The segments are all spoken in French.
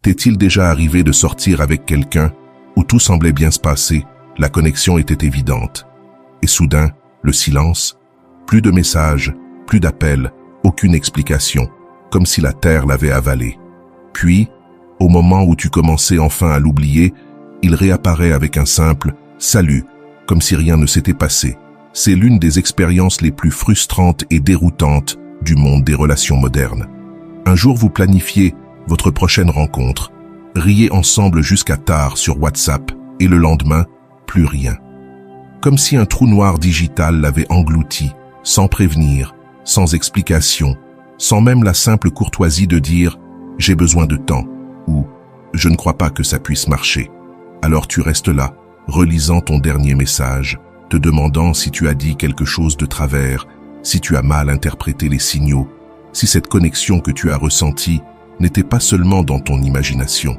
T'est-il déjà arrivé de sortir avec quelqu'un où tout semblait bien se passer, la connexion était évidente, et soudain, le silence, plus de messages, plus d'appels, aucune explication, comme si la terre l'avait avalé. Puis, au moment où tu commençais enfin à l'oublier, il réapparaît avec un simple « salut », comme si rien ne s'était passé. C'est l'une des expériences les plus frustrantes et déroutantes du monde des relations modernes. Un jour, vous planifiez votre prochaine rencontre, riez ensemble jusqu'à tard sur WhatsApp, et le lendemain, plus rien. Comme si un trou noir digital l'avait englouti, sans prévenir, sans explication, sans même la simple courtoisie de dire « j'ai besoin de temps » ou « je ne crois pas que ça puisse marcher ». Alors tu restes là, relisant ton dernier message, te demandant si tu as dit quelque chose de travers, si tu as mal interprété les signaux, si cette connexion que tu as ressentie n'était pas seulement dans ton imagination.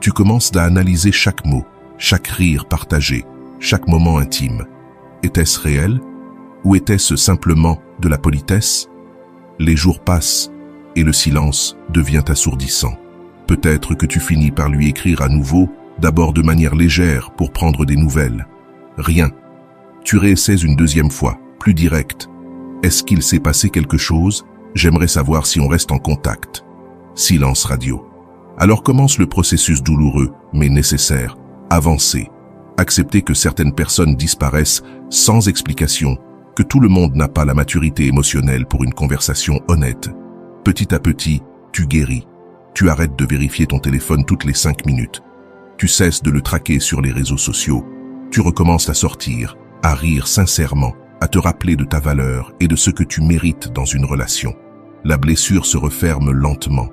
Tu commences à analyser chaque mot, chaque rire partagé, chaque moment intime. Était-ce réel? Ou était-ce simplement de la politesse? Les jours passent et le silence devient assourdissant. Peut-être que tu finis par lui écrire à nouveau, d'abord de manière légère pour prendre des nouvelles. Rien. Tu réessaies une deuxième fois, plus direct. Est-ce qu'il s'est passé quelque chose? J'aimerais savoir si on reste en contact. Silence radio. Alors commence le processus douloureux, mais nécessaire. Avancer. Accepter que certaines personnes disparaissent sans explication, que tout le monde n'a pas la maturité émotionnelle pour une conversation honnête. Petit à petit, tu guéris. Tu arrêtes de vérifier ton téléphone toutes les 5 minutes. Tu cesses de le traquer sur les réseaux sociaux. Tu recommences à sortir, à rire sincèrement, à te rappeler de ta valeur et de ce que tu mérites dans une relation. La blessure se referme lentement.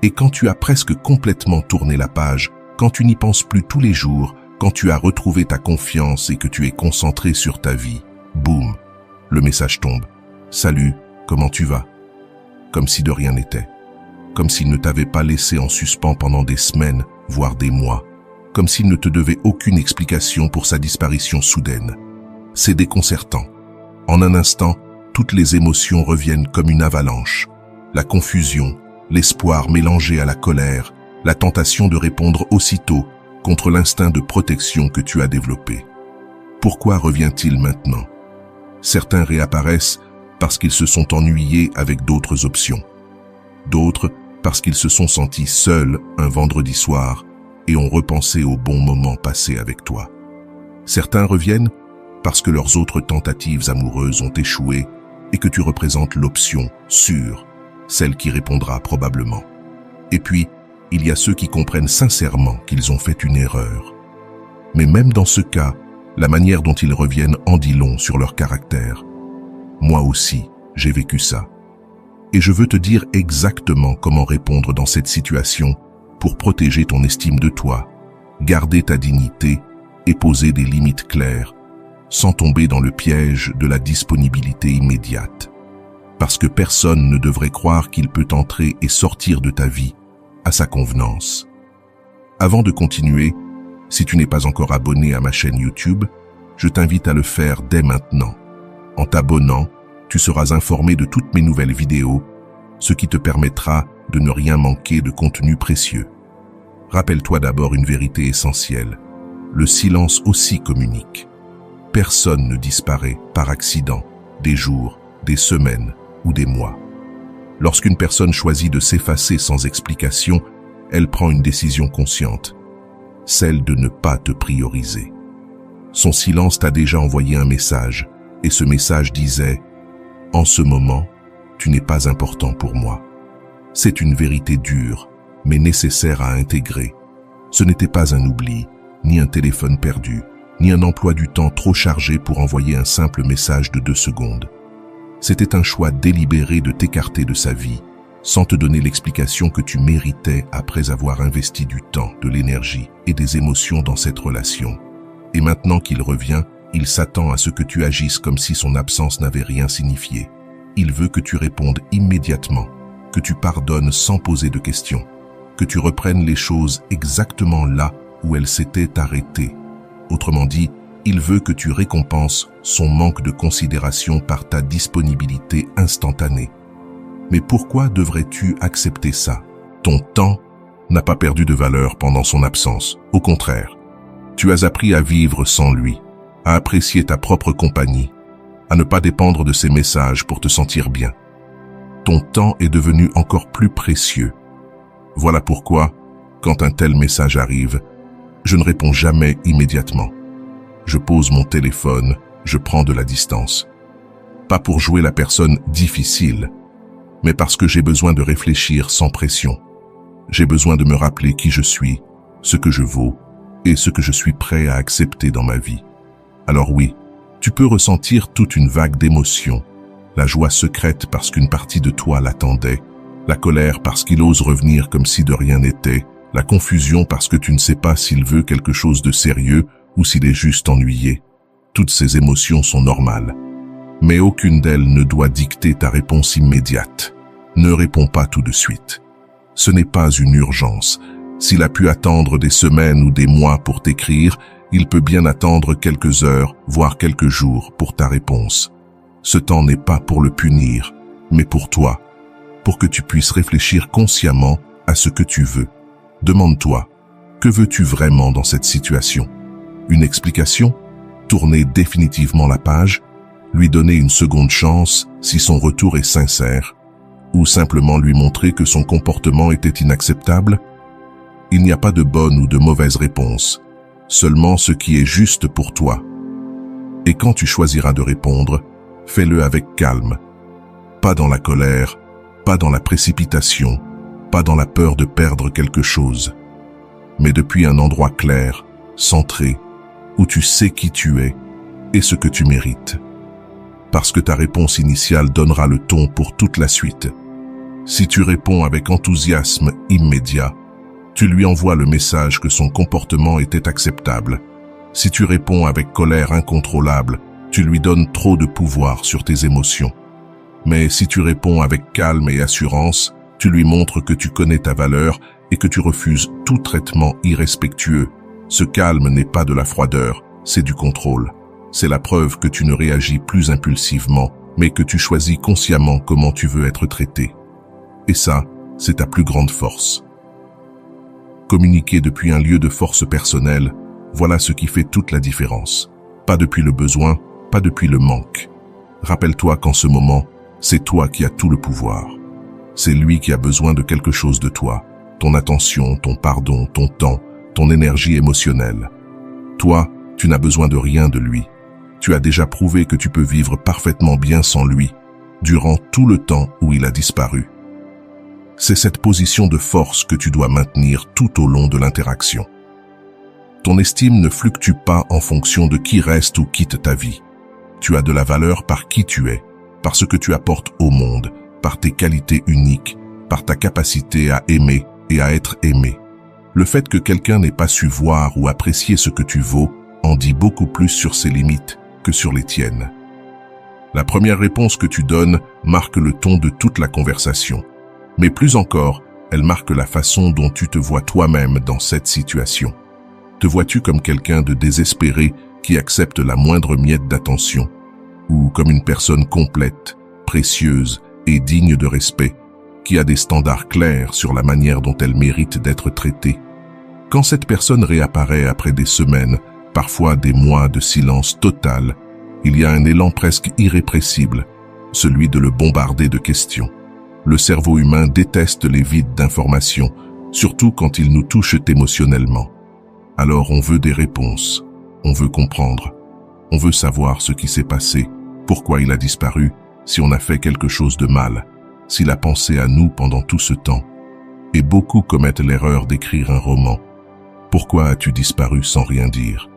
Et quand tu as presque complètement tourné la page, quand tu n'y penses plus tous les jours, quand tu as retrouvé ta confiance et que tu es concentré sur ta vie, boum, le message tombe. Salut, comment tu vas? Comme si de rien n'était. Comme s'il ne t'avait pas laissé en suspens pendant des semaines, voire des mois. Comme s'il ne te devait aucune explication pour sa disparition soudaine. C'est déconcertant. En un instant, toutes les émotions reviennent comme une avalanche. La confusion, l'espoir mélangé à la colère, la tentation de répondre aussitôt contre l'instinct de protection que tu as développé. Pourquoi revient-il maintenant? Certains réapparaissent parce qu'ils se sont ennuyés avec d'autres options. D'autres parce qu'ils se sont sentis seuls un vendredi soir et ont repensé aux bons moments passés avec toi. Certains reviennent parce que leurs autres tentatives amoureuses ont échoué et que tu représentes l'option sûre, celle qui répondra probablement. Et puis, il y a ceux qui comprennent sincèrement qu'ils ont fait une erreur. Mais même dans ce cas, la manière dont ils reviennent en dit long sur leur caractère. Moi aussi, j'ai vécu ça. Et je veux te dire exactement comment répondre dans cette situation pour protéger ton estime de toi, garder ta dignité et poser des limites claires, sans tomber dans le piège de la disponibilité immédiate. Parce que personne ne devrait croire qu'il peut entrer et sortir de ta vie à sa convenance. Avant de continuer, si tu n'es pas encore abonné à ma chaîne YouTube, je t'invite à le faire dès maintenant. En t'abonnant, tu seras informé de toutes mes nouvelles vidéos, ce qui te permettra de ne rien manquer de contenu précieux. Rappelle-toi d'abord une vérité essentielle. Le silence aussi communique. Personne ne disparaît par accident, des jours, des semaines ou des mois. Lorsqu'une personne choisit de s'effacer sans explication, elle prend une décision consciente, celle de ne pas te prioriser. Son silence t'a déjà envoyé un message, et ce message disait « En ce moment, tu n'es pas important pour moi ». C'est une vérité dure, mais nécessaire à intégrer. Ce n'était pas un oubli, ni un téléphone perdu, ni un emploi du temps trop chargé pour envoyer un simple message de 2 secondes. C'était un choix délibéré de t'écarter de sa vie, sans te donner l'explication que tu méritais après avoir investi du temps, de l'énergie et des émotions dans cette relation. Et maintenant qu'il revient, il s'attend à ce que tu agisses comme si son absence n'avait rien signifié. Il veut que tu répondes immédiatement, que tu pardonnes sans poser de questions, que tu reprennes les choses exactement là où elles s'étaient arrêtées. Autrement dit, il veut que tu récompenses son manque de considération par ta disponibilité instantanée. Mais pourquoi devrais-tu accepter ça? Ton temps n'a pas perdu de valeur pendant son absence. Au contraire, tu as appris à vivre sans lui, à apprécier ta propre compagnie, à ne pas dépendre de ses messages pour te sentir bien. Ton temps est devenu encore plus précieux. Voilà pourquoi, quand un tel message arrive, je ne réponds jamais immédiatement. Je pose mon téléphone, je prends de la distance. Pas pour jouer la personne difficile, mais parce que j'ai besoin de réfléchir sans pression. J'ai besoin de me rappeler qui je suis, ce que je vaux et ce que je suis prêt à accepter dans ma vie. Alors oui, tu peux ressentir toute une vague d'émotions, la joie secrète parce qu'une partie de toi l'attendait, la colère parce qu'il ose revenir comme si de rien n'était, la confusion parce que tu ne sais pas s'il veut quelque chose de sérieux ou s'il est juste ennuyé. Toutes ces émotions sont normales, mais aucune d'elles ne doit dicter ta réponse immédiate. Ne réponds pas tout de suite. Ce n'est pas une urgence. S'il a pu attendre des semaines ou des mois pour t'écrire, il peut bien attendre quelques heures, voire quelques jours pour ta réponse. Ce temps n'est pas pour le punir, mais pour toi, pour que tu puisses réfléchir consciemment à ce que tu veux. Demande-toi, que veux-tu vraiment dans cette situation? Une explication? Tourner définitivement la page? Lui donner une seconde chance si son retour est sincère? Ou simplement lui montrer que son comportement était inacceptable? Il n'y a pas de bonne ou de mauvaise réponse, seulement ce qui est juste pour toi. Et quand tu choisiras de répondre, fais-le avec calme, pas dans la colère, pas dans la précipitation, pas dans la peur de perdre quelque chose, mais depuis un endroit clair, centré, où tu sais qui tu es et ce que tu mérites. Parce que ta réponse initiale donnera le ton pour toute la suite. Si tu réponds avec enthousiasme immédiat, tu lui envoies le message que son comportement était acceptable. Si tu réponds avec colère incontrôlable, tu lui donnes trop de pouvoir sur tes émotions. Mais si tu réponds avec calme et assurance, tu lui montres que tu connais ta valeur et que tu refuses tout traitement irrespectueux. Ce calme n'est pas de la froideur, c'est du contrôle. C'est la preuve que tu ne réagis plus impulsivement, mais que tu choisis consciemment comment tu veux être traité. Et ça, c'est ta plus grande force. Communiquer depuis un lieu de force personnelle, voilà ce qui fait toute la différence. Pas depuis le besoin, pas depuis le manque. Rappelle-toi qu'en ce moment, c'est toi qui as tout le pouvoir. C'est lui qui a besoin de quelque chose de toi, ton attention, ton pardon, ton temps, ton énergie émotionnelle. Toi, tu n'as besoin de rien de lui. Tu as déjà prouvé que tu peux vivre parfaitement bien sans lui, durant tout le temps où il a disparu. C'est cette position de force que tu dois maintenir tout au long de l'interaction. Ton estime ne fluctue pas en fonction de qui reste ou quitte ta vie. Tu as de la valeur par qui tu es, par ce que tu apportes au monde, par tes qualités uniques, par ta capacité à aimer et à être aimé. Le fait que quelqu'un n'ait pas su voir ou apprécier ce que tu vaux en dit beaucoup plus sur ses limites que sur les tiennes. La première réponse que tu donnes marque le ton de toute la conversation. Mais plus encore, elle marque la façon dont tu te vois toi-même dans cette situation. Te vois-tu comme quelqu'un de désespéré qui accepte la moindre miette d'attention, ou comme une personne complète, précieuse et digne de respect, qui a des standards clairs sur la manière dont elle mérite d'être traitée? Quand cette personne réapparaît après des semaines, parfois des mois de silence total, il y a un élan presque irrépressible, celui de le bombarder de questions. Le cerveau humain déteste les vides d'informations, surtout quand ils nous touchent émotionnellement. Alors on veut des réponses, on veut comprendre, on veut savoir ce qui s'est passé, pourquoi il a disparu, si on a fait quelque chose de mal, s'il a pensé à nous pendant tout ce temps. Et beaucoup commettent l'erreur d'écrire un roman. Pourquoi as-tu disparu sans rien dire?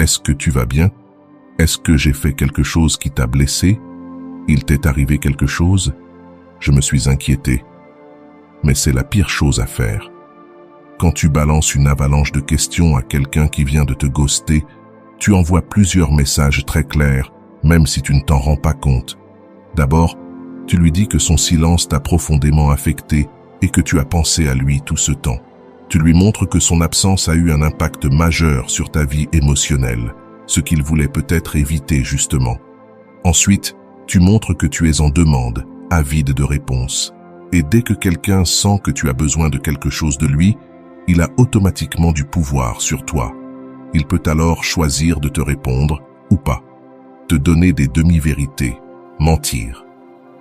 Est-ce que tu vas bien? Est-ce que j'ai fait quelque chose qui t'a blessé? Il t'est arrivé quelque chose? Je me suis inquiété. Mais c'est la pire chose à faire. Quand tu balances une avalanche de questions à quelqu'un qui vient de te ghoster, tu envoies plusieurs messages très clairs, même si tu ne t'en rends pas compte. D'abord, tu lui dis que son silence t'a profondément affecté et que tu as pensé à lui tout ce temps. Tu lui montres que son absence a eu un impact majeur sur ta vie émotionnelle, ce qu'il voulait peut-être éviter justement. Ensuite, tu montres que tu es en demande, avide de réponses. Et dès que quelqu'un sent que tu as besoin de quelque chose de lui, il a automatiquement du pouvoir sur toi. Il peut alors choisir de te répondre ou pas, te donner des demi-vérités, mentir,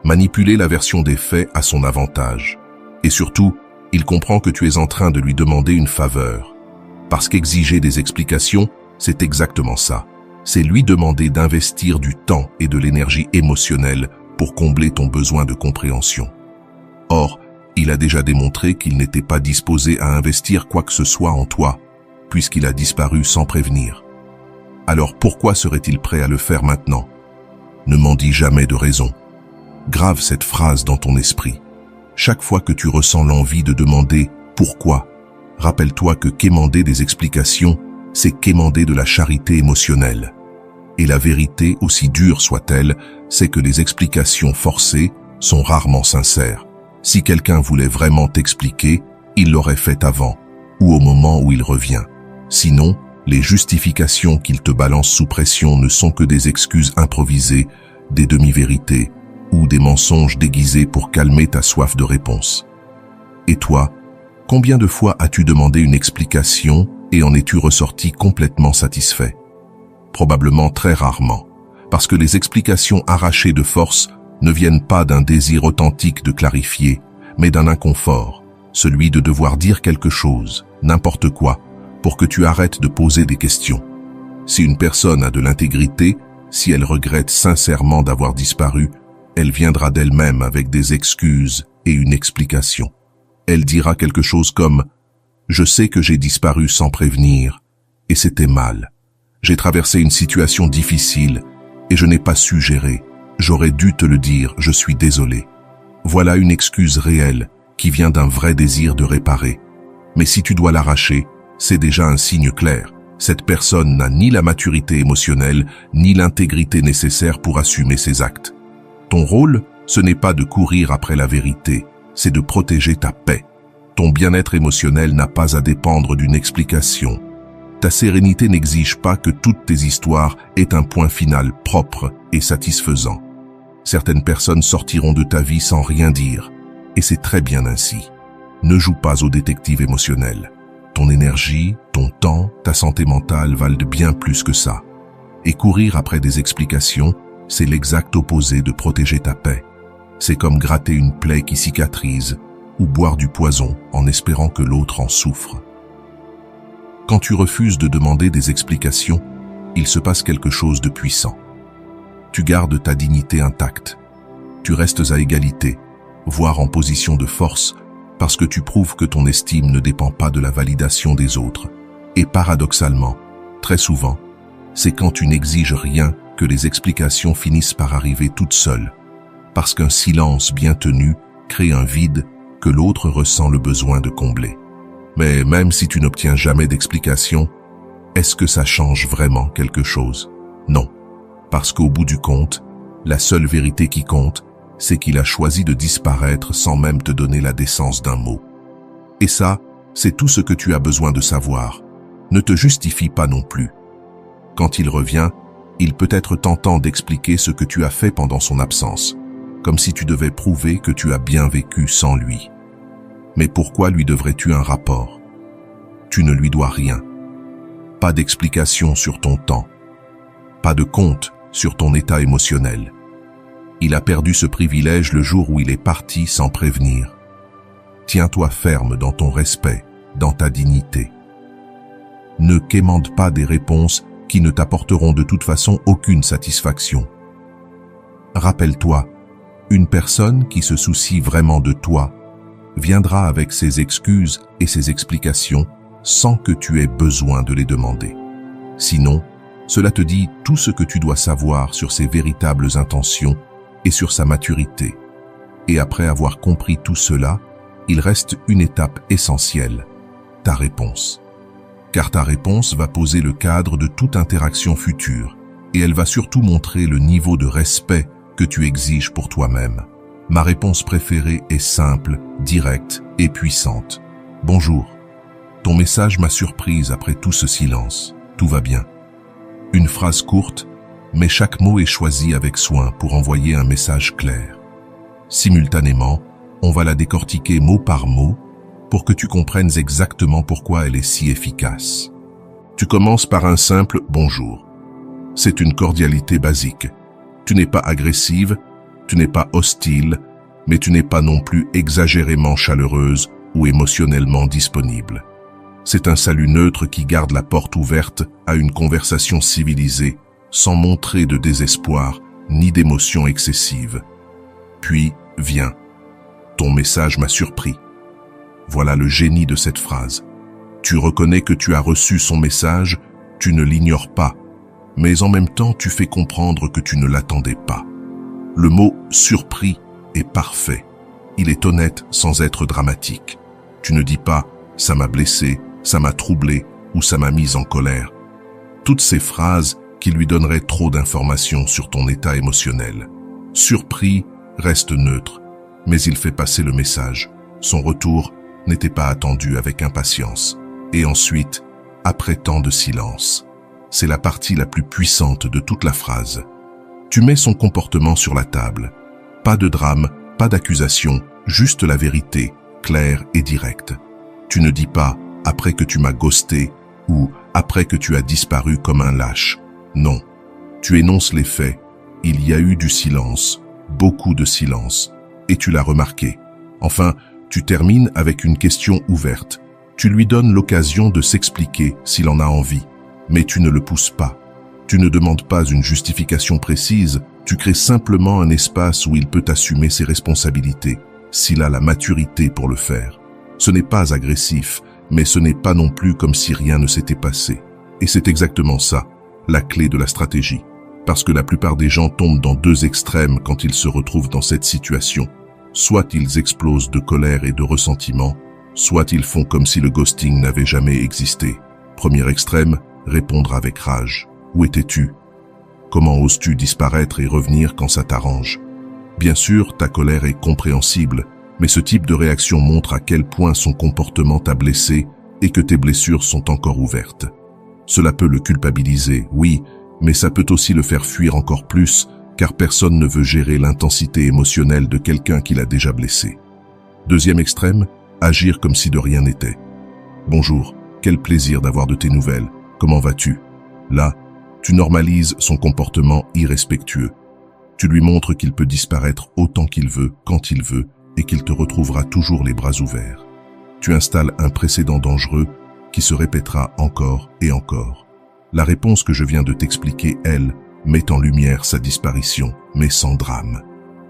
manipuler la version des faits à son avantage. Et surtout, il comprend que tu es en train de lui demander une faveur. Parce qu'exiger des explications, c'est exactement ça. C'est lui demander d'investir du temps et de l'énergie émotionnelle pour combler ton besoin de compréhension. Or, il a déjà démontré qu'il n'était pas disposé à investir quoi que ce soit en toi, puisqu'il a disparu sans prévenir. Alors pourquoi serait-il prêt à le faire maintenant? Ne m'en dis jamais de raison. Grave cette phrase dans ton esprit. Chaque fois que tu ressens l'envie de demander « pourquoi ?», rappelle-toi que quémander des explications, c'est quémander de la charité émotionnelle. Et la vérité, aussi dure soit-elle, c'est que les explications forcées sont rarement sincères. Si quelqu'un voulait vraiment t'expliquer, il l'aurait fait avant, ou au moment où il revient. Sinon, les justifications qu'il te balance sous pression ne sont que des excuses improvisées, des demi-vérités, ou des mensonges déguisés pour calmer ta soif de réponse. Et toi, combien de fois as-tu demandé une explication et en es-tu ressorti complètement satisfait? Probablement très rarement, parce que les explications arrachées de force ne viennent pas d'un désir authentique de clarifier, mais d'un inconfort, celui de devoir dire quelque chose, n'importe quoi, pour que tu arrêtes de poser des questions. Si une personne a de l'intégrité, si elle regrette sincèrement d'avoir disparu, elle viendra d'elle-même avec des excuses et une explication. Elle dira quelque chose comme « Je sais que j'ai disparu sans prévenir, et c'était mal. J'ai traversé une situation difficile, et je n'ai pas su gérer. J'aurais dû te le dire, je suis désolé. » Voilà une excuse réelle qui vient d'un vrai désir de réparer. Mais si tu dois l'arracher, c'est déjà un signe clair. Cette personne n'a ni la maturité émotionnelle, ni l'intégrité nécessaire pour assumer ses actes. Ton rôle, ce n'est pas de courir après la vérité, c'est de protéger ta paix. Ton bien-être émotionnel n'a pas à dépendre d'une explication. Ta sérénité n'exige pas que toutes tes histoires aient un point final propre et satisfaisant. Certaines personnes sortiront de ta vie sans rien dire, et c'est très bien ainsi. Ne joue pas au détective émotionnel. Ton énergie, ton temps, ta santé mentale valent bien plus que ça. Et courir après des explications, c'est l'exact opposé de protéger ta paix. C'est comme gratter une plaie qui cicatrise ou boire du poison en espérant que l'autre en souffre. Quand tu refuses de demander des explications, il se passe quelque chose de puissant. Tu gardes ta dignité intacte. Tu restes à égalité, voire en position de force, parce que tu prouves que ton estime ne dépend pas de la validation des autres. Et paradoxalement, très souvent, c'est quand tu n'exiges rien que les explications finissent par arriver toutes seules, parce qu'un silence bien tenu crée un vide que l'autre ressent le besoin de combler. Mais même si tu n'obtiens jamais d'explication, est-ce que ça change vraiment quelque chose? Non, parce qu'au bout du compte, la seule vérité qui compte, c'est qu'il a choisi de disparaître sans même te donner la décence d'un mot. Et ça, c'est tout ce que tu as besoin de savoir. Ne te justifie pas non plus. Quand il revient, il peut être tentant d'expliquer ce que tu as fait pendant son absence, comme si tu devais prouver que tu as bien vécu sans lui. Mais pourquoi lui devrais-tu un rapport? Tu ne lui dois rien. Pas d'explication sur ton temps. Pas de compte sur ton état émotionnel. Il a perdu ce privilège le jour où il est parti sans prévenir. Tiens-toi ferme dans ton respect, dans ta dignité. Ne quémande pas des réponses qui ne t'apporteront de toute façon aucune satisfaction. Rappelle-toi, une personne qui se soucie vraiment de toi viendra avec ses excuses et ses explications sans que tu aies besoin de les demander. Sinon, cela te dit tout ce que tu dois savoir sur ses véritables intentions et sur sa maturité. Et après avoir compris tout cela, il reste une étape essentielle, ta réponse. Car ta réponse va poser le cadre de toute interaction future et elle va surtout montrer le niveau de respect que tu exiges pour toi-même. Ma réponse préférée est simple, directe et puissante. Bonjour. Ton message m'a surprise après tout ce silence. Tout va bien. Une phrase courte, mais chaque mot est choisi avec soin pour envoyer un message clair. Simultanément, on va la décortiquer mot par mot pour que tu comprennes exactement pourquoi elle est si efficace. Tu commences par un simple « bonjour ». C'est une cordialité basique. Tu n'es pas agressive, tu n'es pas hostile, mais tu n'es pas non plus exagérément chaleureuse ou émotionnellement disponible. C'est un salut neutre qui garde la porte ouverte à une conversation civilisée, sans montrer de désespoir ni d'émotion excessive. Puis vient. Ton message m'a surpris. Voilà le génie de cette phrase. Tu reconnais que tu as reçu son message, tu ne l'ignores pas, mais en même temps tu fais comprendre que tu ne l'attendais pas. Le mot « surpris » est parfait. Il est honnête sans être dramatique. Tu ne dis pas « ça m'a blessé », « ça m'a troublé » ou « ça m'a mise en colère ». Toutes ces phrases qui lui donneraient trop d'informations sur ton état émotionnel. Surpris reste neutre, mais il fait passer le message. Son retour n'était pas attendu avec impatience. Et ensuite, après tant de silence. C'est la partie la plus puissante de toute la phrase. Tu mets son comportement sur la table. Pas de drame, pas d'accusation, juste la vérité, claire et directe. Tu ne dis pas « après que tu m'as ghosté » ou « après que tu as disparu comme un lâche ». Non, tu énonces les faits. Il y a eu du silence, beaucoup de silence, et tu l'as remarqué. Enfin, tu termines avec une question ouverte. Tu lui donnes l'occasion de s'expliquer s'il en a envie, mais tu ne le pousses pas. Tu ne demandes pas une justification précise, tu crées simplement un espace où il peut assumer ses responsabilités, s'il a la maturité pour le faire. Ce n'est pas agressif, mais ce n'est pas non plus comme si rien ne s'était passé. Et c'est exactement ça, la clé de la stratégie. Parce que la plupart des gens tombent dans deux extrêmes quand ils se retrouvent dans cette situation. Soit ils explosent de colère et de ressentiment, soit ils font comme si le ghosting n'avait jamais existé. Premier extrême, répondre avec rage. Où étais-tu? Comment oses-tu disparaître et revenir quand ça t'arrange? Bien sûr, ta colère est compréhensible, mais ce type de réaction montre à quel point son comportement t'a blessé et que tes blessures sont encore ouvertes. Cela peut le culpabiliser, oui, mais ça peut aussi le faire fuir encore plus, car personne ne veut gérer l'intensité émotionnelle de quelqu'un qui l'a déjà blessé. Deuxième extrême, agir comme si de rien n'était. Bonjour, quel plaisir d'avoir de tes nouvelles, comment vas-tu? Là, tu normalises son comportement irrespectueux. Tu lui montres qu'il peut disparaître autant qu'il veut, quand il veut, et qu'il te retrouvera toujours les bras ouverts. Tu installes un précédent dangereux qui se répétera encore et encore. La réponse que je viens de t'expliquer, elle, met en lumière sa disparition, mais sans drame.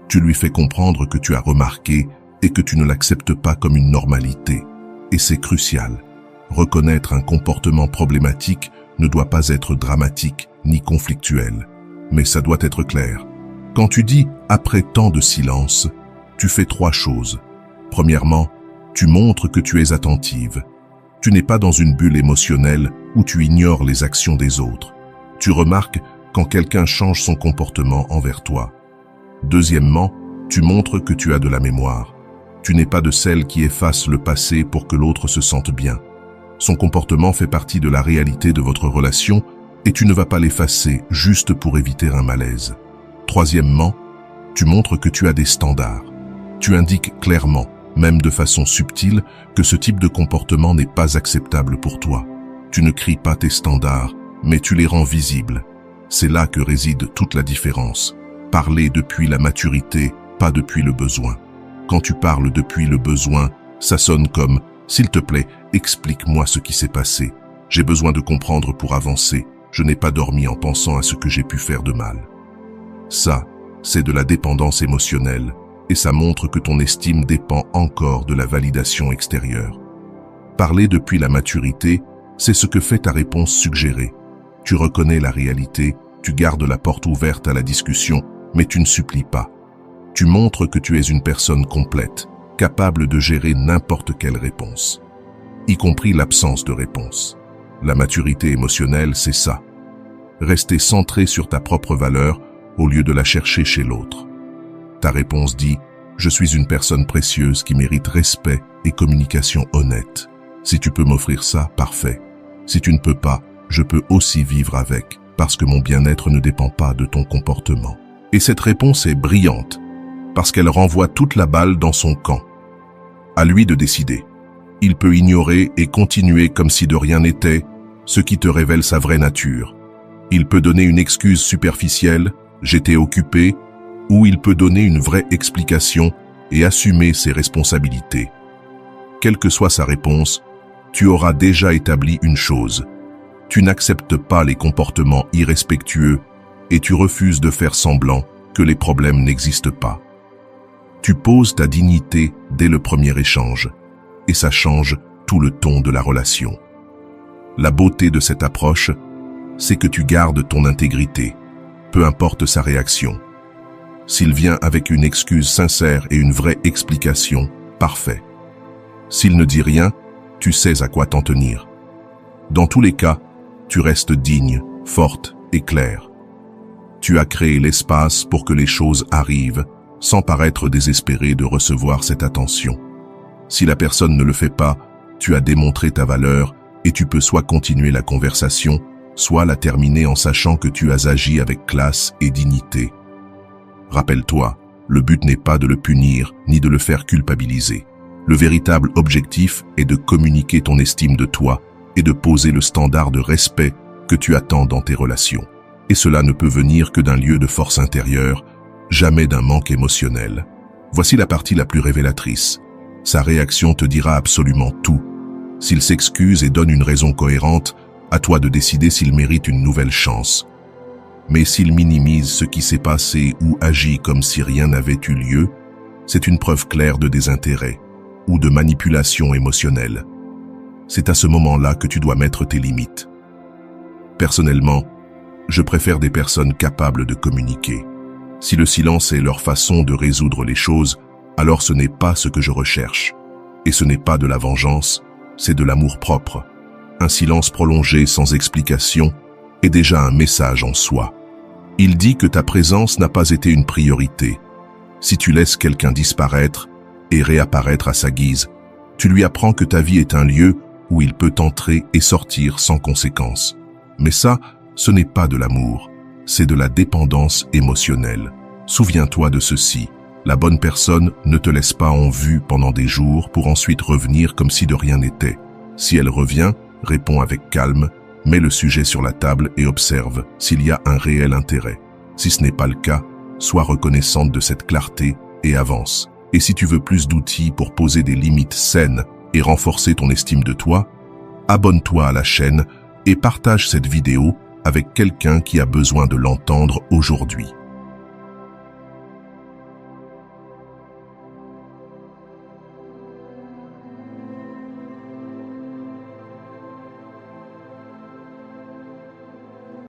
Tu lui fais comprendre que tu as remarqué et que tu ne l'acceptes pas comme une normalité. Et c'est crucial. Reconnaître un comportement problématique ne doit pas être dramatique ni conflictuel, mais ça doit être clair. Quand tu dis « après tant de silence », tu fais trois choses. Premièrement, tu montres que tu es attentive. Tu n'es pas dans une bulle émotionnelle où tu ignores les actions des autres. Tu remarques quand quelqu'un change son comportement envers toi. Deuxièmement, tu montres que tu as de la mémoire. Tu n'es pas de celle qui efface le passé pour que l'autre se sente bien. Son comportement fait partie de la réalité de votre relation et tu ne vas pas l'effacer juste pour éviter un malaise. Troisièmement, tu montres que tu as des standards. Tu indiques clairement, même de façon subtile, que ce type de comportement n'est pas acceptable pour toi. Tu ne cries pas tes standards, mais tu les rends visibles. C'est là que réside toute la différence. Parler depuis la maturité, pas depuis le besoin. Quand tu parles depuis le besoin, ça sonne comme « S'il te plaît, explique-moi ce qui s'est passé. J'ai besoin de comprendre pour avancer. Je n'ai pas dormi en pensant à ce que j'ai pu faire de mal. » Ça, c'est de la dépendance émotionnelle, et ça montre que ton estime dépend encore de la validation extérieure. Parler depuis la maturité, c'est ce que fait ta réponse suggérée. Tu reconnais la réalité, tu gardes la porte ouverte à la discussion, mais tu ne supplies pas. Tu montres que tu es une personne complète, capable de gérer n'importe quelle réponse, y compris l'absence de réponse. La maturité émotionnelle, c'est ça. Rester centré sur ta propre valeur au lieu de la chercher chez l'autre. Ta réponse dit « Je suis une personne précieuse qui mérite respect et communication honnête. Si tu peux m'offrir ça, parfait. Si tu ne peux pas, je peux aussi vivre avec, parce que mon bien-être ne dépend pas de ton comportement. » Et cette réponse est brillante, parce qu'elle renvoie toute la balle dans son camp. À lui de décider. Il peut ignorer et continuer comme si de rien n'était, ce qui te révèle sa vraie nature. Il peut donner une excuse superficielle, « j'étais occupé », ou il peut donner une vraie explication et assumer ses responsabilités. Quelle que soit sa réponse, tu auras déjà établi une chose. Tu n'acceptes pas les comportements irrespectueux et tu refuses de faire semblant que les problèmes n'existent pas. Tu poses ta dignité dès le premier échange et ça change tout le ton de la relation. La beauté de cette approche, c'est que tu gardes ton intégrité, peu importe sa réaction. S'il vient avec une excuse sincère et une vraie explication, parfait. S'il ne dit rien, tu sais à quoi t'en tenir. Dans tous les cas, tu restes digne, forte et claire. Tu as créé l'espace pour que les choses arrivent, sans paraître désespéré de recevoir cette attention. Si la personne ne le fait pas, tu as démontré ta valeur et tu peux soit continuer la conversation, soit la terminer en sachant que tu as agi avec classe et dignité. Rappelle-toi, le but n'est pas de le punir ni de le faire culpabiliser. Le véritable objectif est de communiquer ton estime de toi et de poser le standard de respect que tu attends dans tes relations. Et cela ne peut venir que d'un lieu de force intérieure, jamais d'un manque émotionnel. Voici la partie la plus révélatrice. Sa réaction te dira absolument tout. S'il s'excuse et donne une raison cohérente, à toi de décider s'il mérite une nouvelle chance. Mais s'il minimise ce qui s'est passé ou agit comme si rien n'avait eu lieu, c'est une preuve claire de désintérêt ou de manipulation émotionnelle. C'est à ce moment-là que tu dois mettre tes limites. Personnellement, je préfère des personnes capables de communiquer. Si le silence est leur façon de résoudre les choses, alors ce n'est pas ce que je recherche. Et ce n'est pas de la vengeance, c'est de l'amour-propre. Un silence prolongé sans explication est déjà un message en soi. Il dit que ta présence n'a pas été une priorité. Si tu laisses quelqu'un disparaître et réapparaître à sa guise, tu lui apprends que ta vie est un lieu où il peut entrer et sortir sans conséquence. Mais ça, ce n'est pas de l'amour, c'est de la dépendance émotionnelle. Souviens-toi de ceci, la bonne personne ne te laisse pas en vue pendant des jours pour ensuite revenir comme si de rien n'était. Si elle revient, réponds avec calme, mets le sujet sur la table et observe s'il y a un réel intérêt. Si ce n'est pas le cas, sois reconnaissante de cette clarté et avance. Et si tu veux plus d'outils pour poser des limites saines et renforcer ton estime de toi, abonne-toi à la chaîne et partage cette vidéo avec quelqu'un qui a besoin de l'entendre aujourd'hui.